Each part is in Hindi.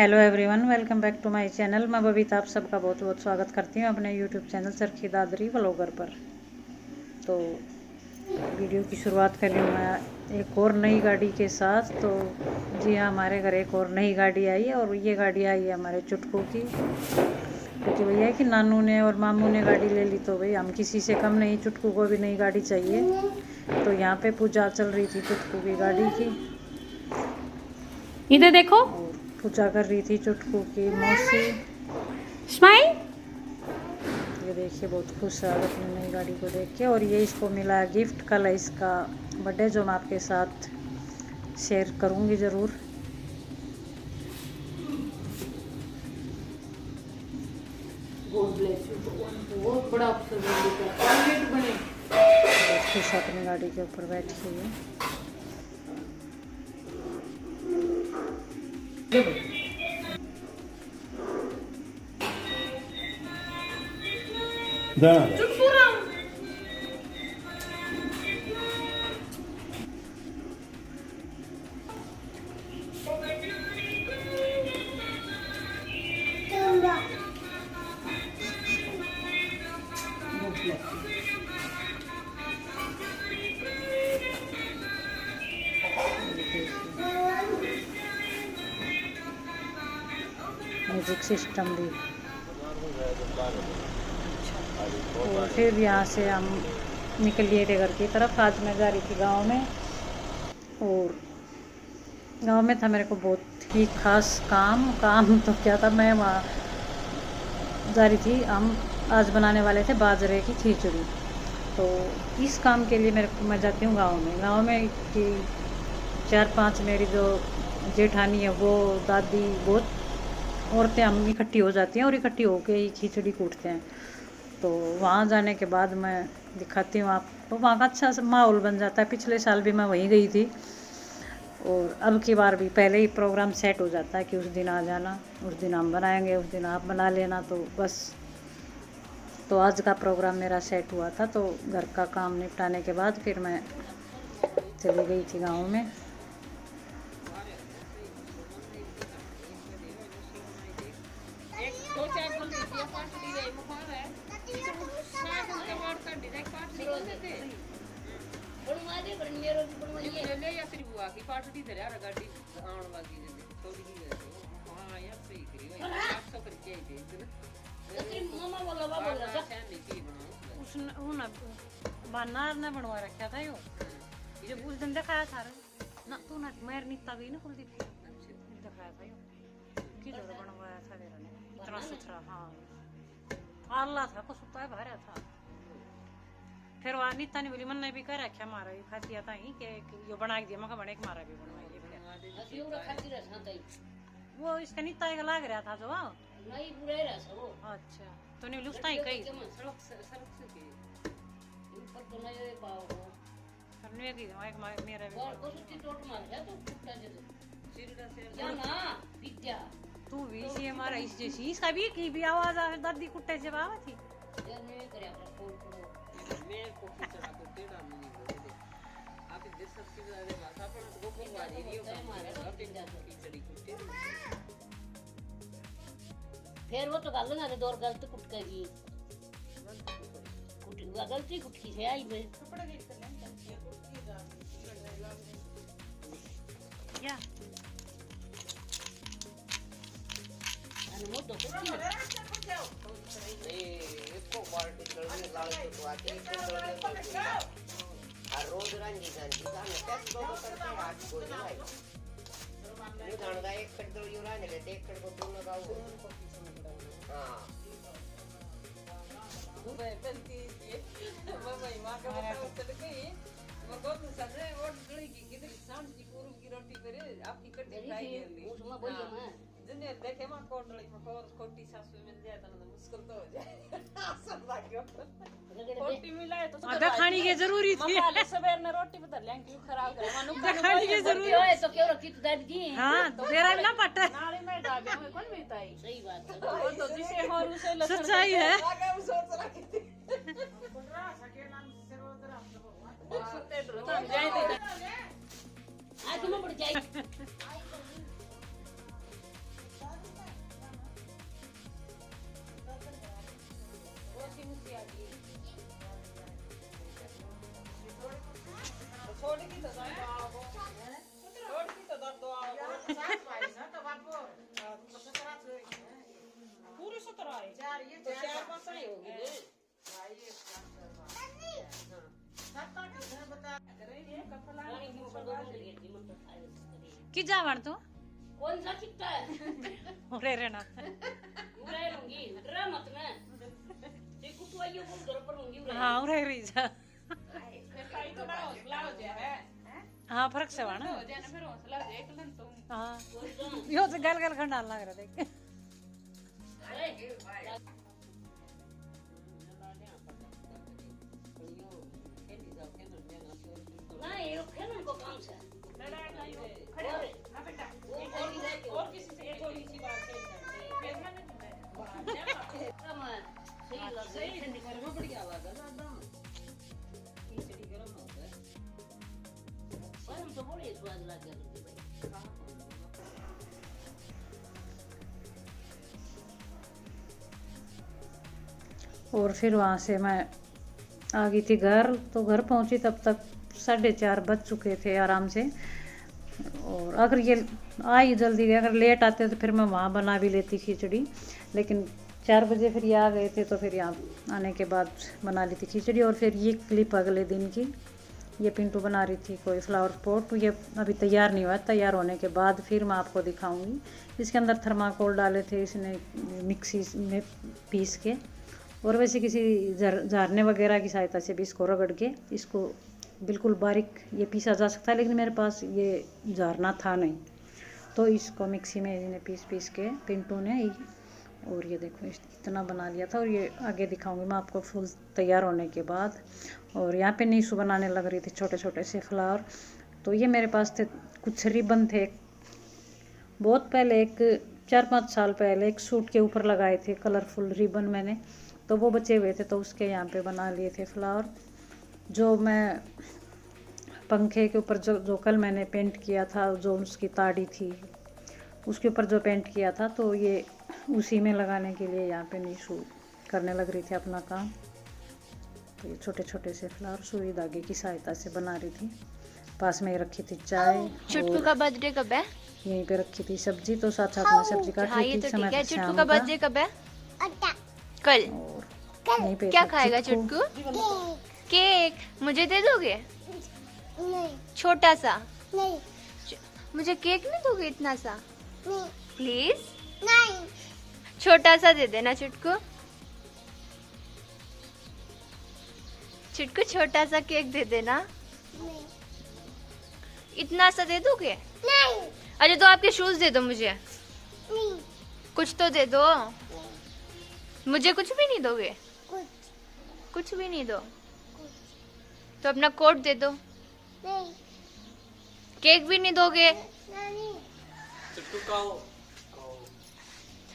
Hello everyone, welcome back to my channel. मैं बबीता आप सबका बहुत बहुत स्वागत करती हूँ अपने YouTube channel Charkhi Dadri vlogger पर। तो वीडियो की शुरुआत कर रही हूँ मैं एक और नई गाड़ी के साथ। तो जी हाँ, हमारे घर एक और नई गाड़ी आई है और ये गाड़ी आई है हमारे चुटकू की, क्योंकि भैया है कि नानू ने और मामू ने गाड़ी ले ली तो भाई हम किसी से कम नहीं, चुटकू को भी नई गाड़ी चाहिए। तो यहाँ पे पूजा चल रही थी चुटकू की गाड़ी की। इधर देखो, पूजा कर रही थी चुटकू की मौसी। स्माइल। ये देखिए बहुत खुश है अपनी नई गाड़ी को देख के। और ये इसको मिला है गिफ्ट, कल है इसका बर्थडे जो मैं आपके साथ शेयर करूंगी ज़रूर। बहुत बड़ा अफसर बने। बहुत खुश है अपनी गाड़ी के ऊपर बैठ के ये। म्यूजिक सिस्टम भी। और फिर यहाँ से हम निकल लिए थे घर की तरफ। आज मैं जा रही थी गांव में, और गांव में था मेरे को बहुत ही खास काम तो क्या था, मैं वहाँ जा रही थी। हम आज बनाने वाले थे बाजरे की खिचड़ी। तो इस काम के लिए मैं जाती हूँ गांव में कि 4-5 मेरी जो जेठानी है वो दादी, बहुत औरतें हम इकट्ठी हो जाती हैं और इकट्ठी होके ही खिचड़ी कूटते हैं। तो वहाँ जाने के बाद मैं दिखाती हूँ आपको, वहाँ का अच्छा सा माहौल बन जाता है। पिछले साल भी मैं वहीं गई थी और अब की बार भी पहले ही प्रोग्राम सेट हो जाता है कि उस दिन आ जाना, उस दिन हम बनाएंगे, उस दिन आप बना लेना। तो बस, तो आज का प्रोग्राम मेरा सेट हुआ था। तो घर का काम निपटाने के बाद फिर मैं चली गई थी गाँव में। बानार ने बनवा रखा था यो, जब उस दिन दिखाया था ना, तू ना मैर नीता गई ना कुलदीप दिखाया था यो, किधर बनवाया था मेरा ने इतना सुथरा। हाँ, आल्ला था को सुता है भरा था। फिर वहाँ नीता ने बोली मन ने भी कर रखा हमारा ये खासियत आई कि यो बना दिया, मगर बने हमारा भी बनवाइए। वो इसका नीता का लाग रहा था जो नहीं बुरा रहा वो। अच्छा, तो नहीं लुस्ता ही कहीं तो नहीं पाओ करने की एक मेरा भी और उसकी टोट मार गया तो कुत्ता जैसे सिरडा से जाना विद्या तू भी सी हमारा इस जैसी इसका भी की भी आवाज आ दादी कुत्ते से आवा थी यार मैं करे अपना फोन करो मैं को खिचड़ा को टेढ़ा नहीं बोले आप इस देश सबसे ज्यादा भाषा पर गोकुल वाली रियो का हमारा खिचड़ी कुत्ते फिर वो तो गल ना दौर गलत कुट गई गलती कुठी से आई मैं या अनुमोद तो कुछ नहीं इसको बाल्टी चलने लाल तो आके आ रोज रंजी का ने टेस्ट दो करते आज को नहीं ये दानगा एक कट दो यूरा ने ले एक कट को दोनों गाओ। हां वो बनती है मम्मी मां का बताओ चल गई मगर तो सजे और गली की किधर सांझ की पूरम की रोटी करे आपकी कटी खाई गई उसमें बोलिए मैं जिन्हें देखे मां कोटली में खोटी सासू मिल जाए तो मुश्किल तो हो जाए सब भाग्यो रोटी मिलाए तो आधा खानी के जरूरी थी मसाले सवेर ने रोटी बदल लें क्यों खराब करे मानो खानी के जरूरी है तो क्यों रखी तो दादी जी। हां, तो तेरा भी ना पट नाली में डाल में कौन मिलताई सही बात है वो तो जिसे और उसे सच्चाई है आगे वो सोच रखी थी कुंडरा सके नाम से रोज रात सुते तो जाए दे आज में पड़ जाए पूरे 17 आए। तो 4-5 ही होगी रे। कि जावण तो कौन सा कितना है? रे रे ना उड़ाई लूंगी, डरा मत ना। ये कुटवाइयों को घर पर लूंगी उड़ाई। हाँ रे रे जा कहीं तो बड़ा हौसला हो जाए। हाँ फर्क से वाना हो जाए ना फिर हौसला देख लन तुम। हाँ यो तो गल गल खंडाल लग रहा देख ना ये खेलने को काम से खड़े हो ना बेटा और किसी से थोड़ी सी बात खेल सकते फिर मैंने सही ठंडी गर्म बढ़िया आवाज है एकदम खिचड़ी गर्म हो गए पर हम तो बड़े स्वाद लगे भाई और फिर वहाँ से मैं आ गई थी घर। तो घर पहुँची तब तक 4:30 बज चुके थे आराम से। और अगर ये आई जल्दी गए, अगर लेट आते तो फिर मैं वहाँ बना भी लेती खिचड़ी, लेकिन 4 बजे फिर ये आ गए थे तो फिर यहाँ आने के बाद बना ली थी खिचड़ी। और फिर ये क्लिप अगले दिन की, ये पिंटू बना रही थी कोई फ्लावर पॉट, ये अभी तैयार नहीं हुआ, तैयार होने के बाद फिर मैं आपको दिखाऊंगी। इसके अंदर थर्माकोल डाले थे इसने मिक्सी में पीस के, और वैसे किसी झारने वगैरह की सहायता से भी इसको रगड़ के इसको बिल्कुल बारीक ये पीसा जा सकता है, लेकिन मेरे पास ये झारना था नहीं, तो इसको मिक्सी में इन्हें पीस के पिंटू ने, और ये देखो इतना बना लिया था। और ये आगे दिखाऊंगी मैं आपको फुल तैयार होने के बाद। और यहाँ पे नीशू बनाने लग रही थी छोटे छोटे से फ्लावर। तो ये मेरे पास थे कुछ रिबन थे, बहुत पहले, एक 4-5 साल पहले एक सूट के ऊपर लगाए थे कलरफुल रिबन मैंने, तो वो बचे हुए थे, तो उसके यहाँ पे बना लिए थे फ्लावर। जो मैं पंखे के ऊपर जो कल मैंने पेंट किया था, जो उसकी ताड़ी थी उसके ऊपर जो पेंट किया था, तो ये उसी में लगाने के लिए यहाँ पे नीशू करने लग रही थी अपना काम। तो ये छोटे छोटे से फ्लावर सुई धागे की सहायता से बना रही थी। पास में ही रखी थी चाय। चुटकू का बर्थडे कब है? यहीं पे रखी थी सब्जी, तो साथ साथ में सब्जी काट हाँ, रही ये थी। तो समय ठीक है। था चुटकू शाम का का। बर्थडे कब है? कल। और यहीं पे क्या था खाएगा चिक्कू। चुटकू? केक। मुझे दे दोगे? नहीं छोटा सा। नहीं मुझे केक नहीं दोगे इतना सा? नहीं प्लीज। नहीं छोटा सा दे देना चुटकू। चुटकू छोटा सा केक दे देना। नहीं इतना सा दे दोगे? नहीं अच्छा तो आपके शूज दे दो मुझे। नहीं कुछ तो दे दो। मुझे कुछ भी नहीं दोगे? कुछ कुछ भी नहीं दो तो अपना कोट दे दो। नहीं केक भी नहीं दोगे? नहीं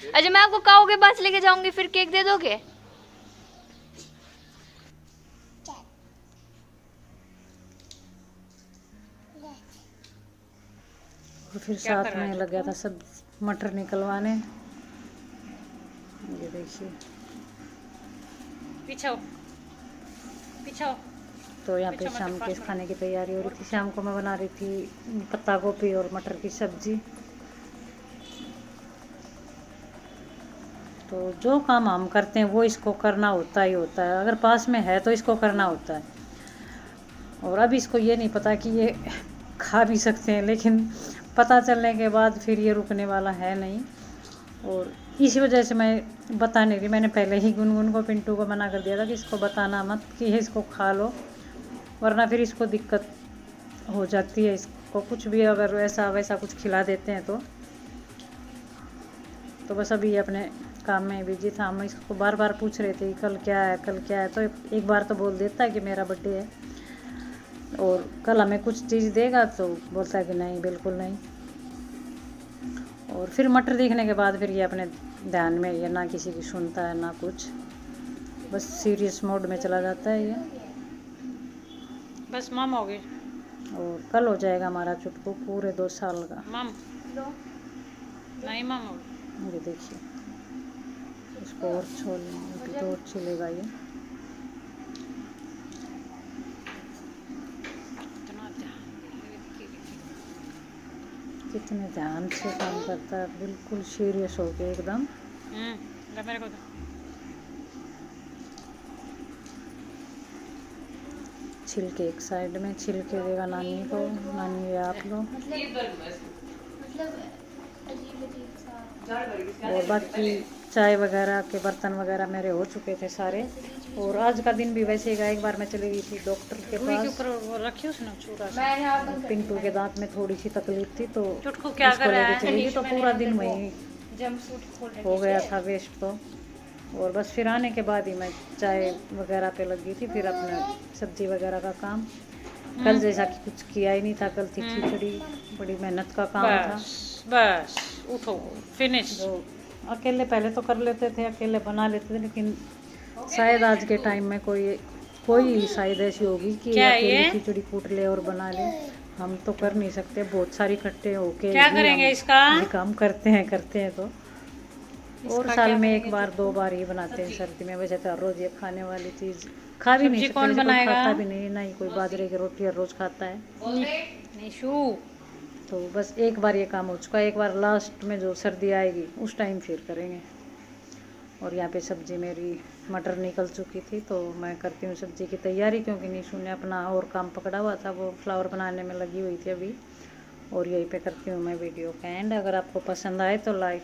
अच्छा मैं आपको काऊ के पास लेके जाऊंगी, फिर केक दे दोगे? और फिर साथ में लग गया था सब मटर निकलवाने। ये देखिए पीछे पीछे तो यहाँ पे शाम के खाने की तैयारी हो रही थी। शाम को मैं बना रही थी पत्ता गोभी और मटर की सब्जी। तो जो काम हम करते हैं वो इसको करना होता ही होता है, अगर पास में है तो इसको करना होता है। और अब इसको ये नहीं पता कि ये खा भी सकते हैं, लेकिन पता चलने के बाद फिर ये रुकने वाला है नहीं। और इसी वजह से मैं बता नहीं रही। मैंने पहले ही गुनगुन को, पिंटू को मना कर दिया था कि इसको बताना मत कि इसको खा लो, वरना फिर इसको दिक्कत हो जाती है। इसको कुछ भी अगर ऐसा वैसा कुछ खिला देते हैं तो बस अभी अपने काम में बिजी था। हम इसको बार बार पूछ रहे थे कल क्या है कल क्या है, तो एक बार तो बोल देता है कि मेरा बर्थडे है, और कल हमें कुछ चीज़ देगा तो बोलता है कि नहीं बिल्कुल नहीं। और फिर मटर देखने के बाद फिर ये अपने ध्यान में, ये ना किसी की सुनता है ना कुछ, बस सीरियस मोड में चला जाता है ये। बस माम हो गए। और कल हो जाएगा हमारा चुटकू पूरे 2 साल का। माम नहीं माम हो ये देखिए इसको और छोड़ लेंगे तो और छिलेगा ये। कितने ध्यान से काम करता है, बिल्कुल सीरियस हो के एकदम। मेरे को तो छिलके एक साइड में, छिलके देगा नानी को, नानी आप लो। और बाकी चाय वगैरह के बर्तन वगैरह मेरे हो चुके थे सारे। और आज का दिन भी वैसे ही गया। एक बार मैं चली गई थी डॉक्टर के पास, रखी उसने चूड़ा पिंटू के दांत में थोड़ी सी तकलीफ थी तो चुटकू क्या उसको कर रहा लेके है? चली गई, तो पूरा दिन वही जंपसूट खोल हो गया था वेस्ट तो। और बस फिर आने के बाद ही मैं चाय वगैरह पे लग गई थी, फिर अपना सब्जी वगैरह का काम। कल जैसा कि कुछ किया ही नहीं था, कल थी खिचड़ी, बड़ी मेहनत का काम था। बस उठो फिनिश। जो अकेले पहले तो कर लेते थे, अकेले बना लेते थे, लेकिन शायद आज के टाइम में कोई शायद ऐसी होगी कि क्या अकेले ये? खिचड़ी कूट ले और बना ले। हम तो कर नहीं सकते, बहुत सारी इकट्ठे होके क्या ही करेंगे हम इसका? ये काम करते हैं तो। और इसका साल क्या में एक करेंगे? बार 2 बार ही बनाते हैं सर्दी में। वैसे तो हर रोज ये खाने वाली चीज खा भी नहीं सब्जी सकते, कौन वैसे कोई बनाएगा? खाता भी नहीं, ना ही कोई बाजरे की रोटी हर रोज खाता है। निशु तो बस एक बार ये काम हो चुका है, एक बार लास्ट में जो सर्दी आएगी उस टाइम फिर करेंगे। और यहाँ पे सब्जी मेरी मटर निकल चुकी थी, तो मैं करती हूँ सब्जी की तैयारी, क्योंकि निशु ने अपना और काम पकड़ा हुआ था, वो फ्लावर बनाने में लगी हुई थी अभी। और यहीं पे करती हूँ मैं वीडियो का एंड। अगर आपको पसंद आए तो लाइक